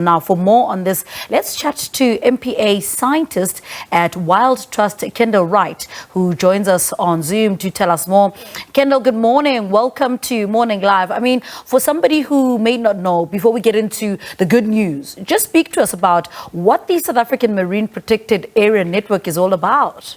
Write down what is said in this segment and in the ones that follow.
Now, for more on this, let's chat to MPA Scientist at WILDTRUST, Kendyl Wright, who joins us on Zoom to tell us more. Kendyl, good morning. Welcome to Morning Live. I mean, for somebody who may not know, before we get into the good news, just speak to us about what the South African Marine Protected Area Network is all about.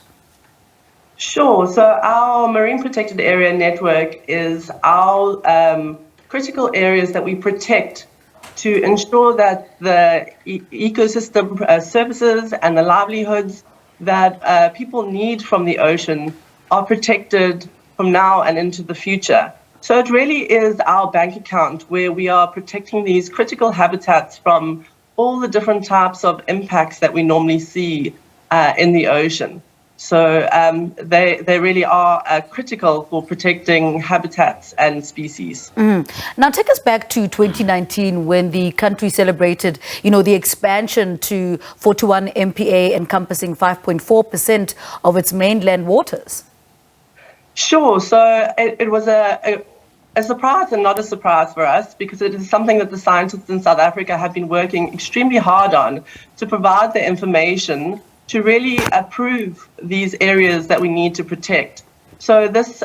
Sure. So our Marine Protected Area Network is our critical areas that we protect to ensure that the ecosystem services and the livelihoods that people need from the ocean are protected from now and into the future. So it really is our bank account where we are protecting these critical habitats from all the different types of impacts that we normally see in the ocean. So they really are critical for protecting habitats and species. Now, take us back to 2019 when the country celebrated, the expansion to 41 MPA encompassing 5.4% of its mainland waters. Sure. So it was a surprise and not a surprise for us because it is something that the scientists in South Africa have been working extremely hard on to provide the information to really approve these areas that we need to protect. So this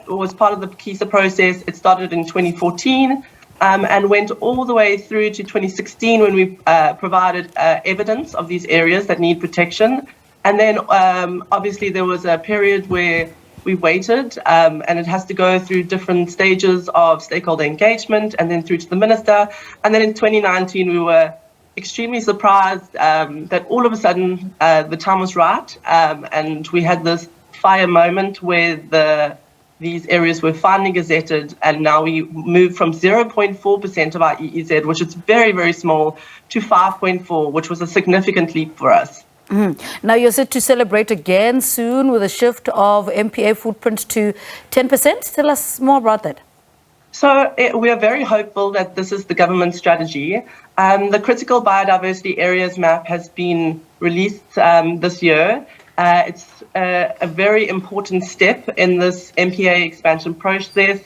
was part of the KISA process. It started in 2014 and went all the way through to 2016 when we provided evidence of these areas that need protection. And then obviously there was a period where we waited and it has to go through different stages of stakeholder engagement and then through to the minister. And then in 2019 we were extremely surprised that all of a sudden the time was right and we had this fire moment where these areas were finally gazetted, and now we moved from 0.4% of our EEZ, which is very, very small, to 5.4%, which was a significant leap for us. Now you're set to celebrate again soon with a shift of MPA footprint to 10%. Tell us more about that. So we are very hopeful that this is the government strategy. The Critical Biodiversity Areas Map has been released this year. It's a very important step in this MPA expansion process.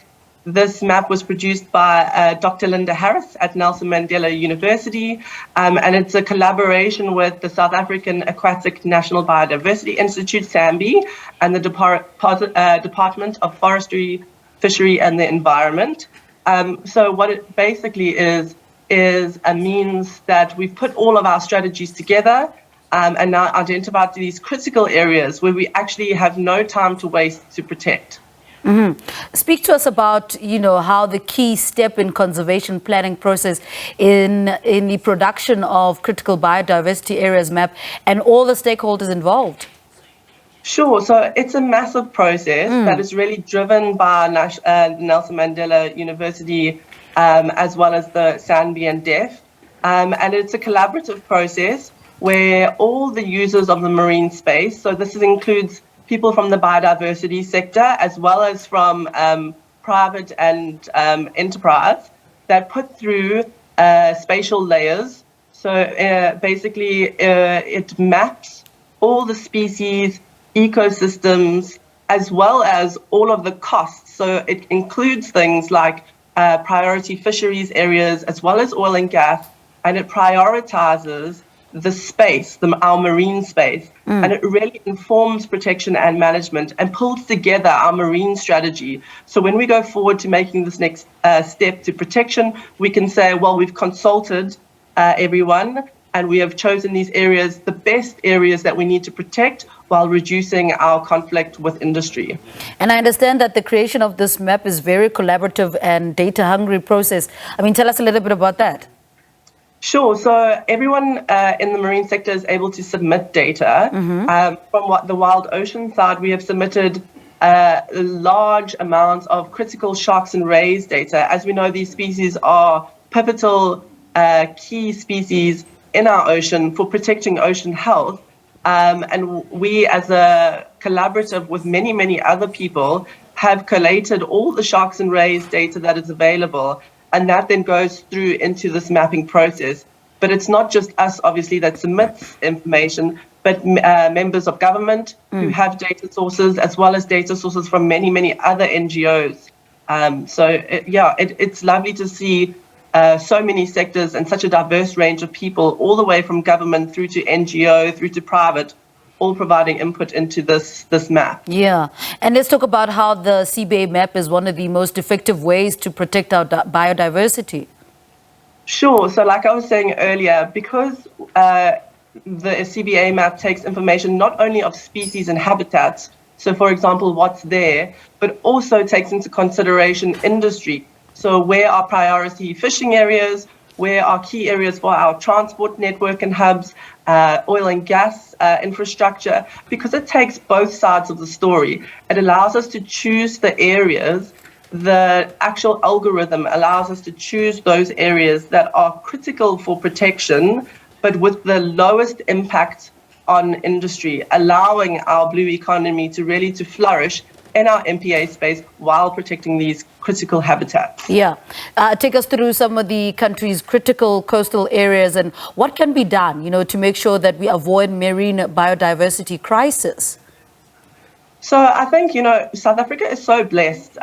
This map was produced by Dr. Linda Harris at Nelson Mandela University, and it's a collaboration with the South African Aquatic National Biodiversity Institute, SABC, and the Department of Forestry, Fishery and the Environment. So what it basically is a means that we've put all of our strategies together and now identified these critical areas where we actually have no time to waste to protect. Speak to us about, how the key step in conservation planning process in the production of Critical Biodiversity Areas Map and all the stakeholders involved. Sure. So it's a massive process that is really driven by Nelson Mandela University as well as the SANBI and DEF. And it's a collaborative process where all the users of the marine space, so this includes people from the biodiversity sector as well as from private and enterprise, that put through spatial layers. So basically it maps all the species, ecosystems, as well as all of the costs. So it includes things like priority fisheries areas as well as oil and gas, and it prioritizes the space, our marine space, and it really informs protection and management and pulls together our marine strategy. So when we go forward to making this next step to protection, we can say, well, we've consulted everyone, and we have chosen these areas, the best areas that we need to protect while reducing our conflict with industry. And I understand that the creation of this map is very collaborative and data-hungry process. I mean, tell us a little bit about that. Sure. So everyone in the marine sector is able to submit data. From the wild ocean side, we have submitted large amounts of critical sharks and rays data. As we know, these species are pivotal key species in our ocean for protecting ocean health. And we, as a collaborative with many, many other people, have collated all the sharks and rays data that is available. And that then goes through into this mapping process. But it's not just us, obviously, that submits information, but members of government who have data sources, as well as data sources from many, many other NGOs. It's lovely to see so many sectors and such a diverse range of people, all the way from government through to NGO, through to private, all providing input into this map. Yeah, and let's talk about how the CBA map is one of the most effective ways to protect our biodiversity. Sure. So like I was saying earlier, because the CBA map takes information not only of species and habitats, so for example, what's there, but also takes into consideration industry. So where are priority fishing areas, where are key areas for our transport network and hubs, oil and gas infrastructure, because it takes both sides of the story. It allows us to choose the areas. The actual algorithm allows us to choose those areas that are critical for protection, but with the lowest impact on industry, allowing our blue economy to really flourish in our MPA space while protecting these critical habitats. Yeah. Take us through some of the country's critical coastal areas and what can be done, to make sure that we avoid marine biodiversity crisis. So I think, South Africa is so blessed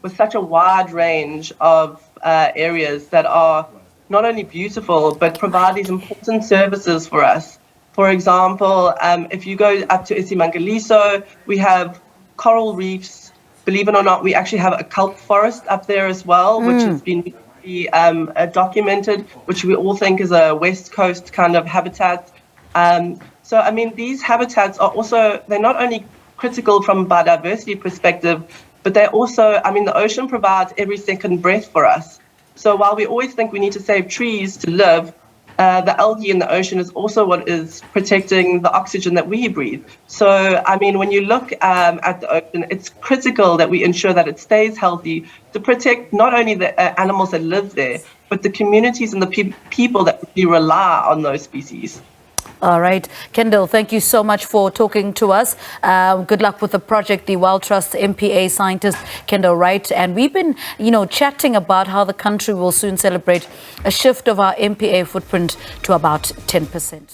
with such a wide range of areas that are not only beautiful, but provide these important services for us. For example, if you go up to Isimangaliso, we have coral reefs. Believe it or not, we actually have a kelp forest up there as well, which has been documented, which we all think is a West Coast kind of habitat. So, I mean, these habitats are also, they're not only critical from a biodiversity perspective, but they're also, the ocean provides every second breath for us. So while we always think we need to save trees to live, the algae in the ocean is also what is protecting the oxygen that we breathe. So, when you look at the ocean, it's critical that we ensure that it stays healthy to protect not only the animals that live there, but the communities and the people that really rely on those species. All right. Kendyl, thank you so much for talking to us. Good luck with the project, the WILDTRUST MPA Scientist, Kendyl Wright. And we've been, chatting about how the country will soon celebrate a shift of our MPA footprint to about 10%.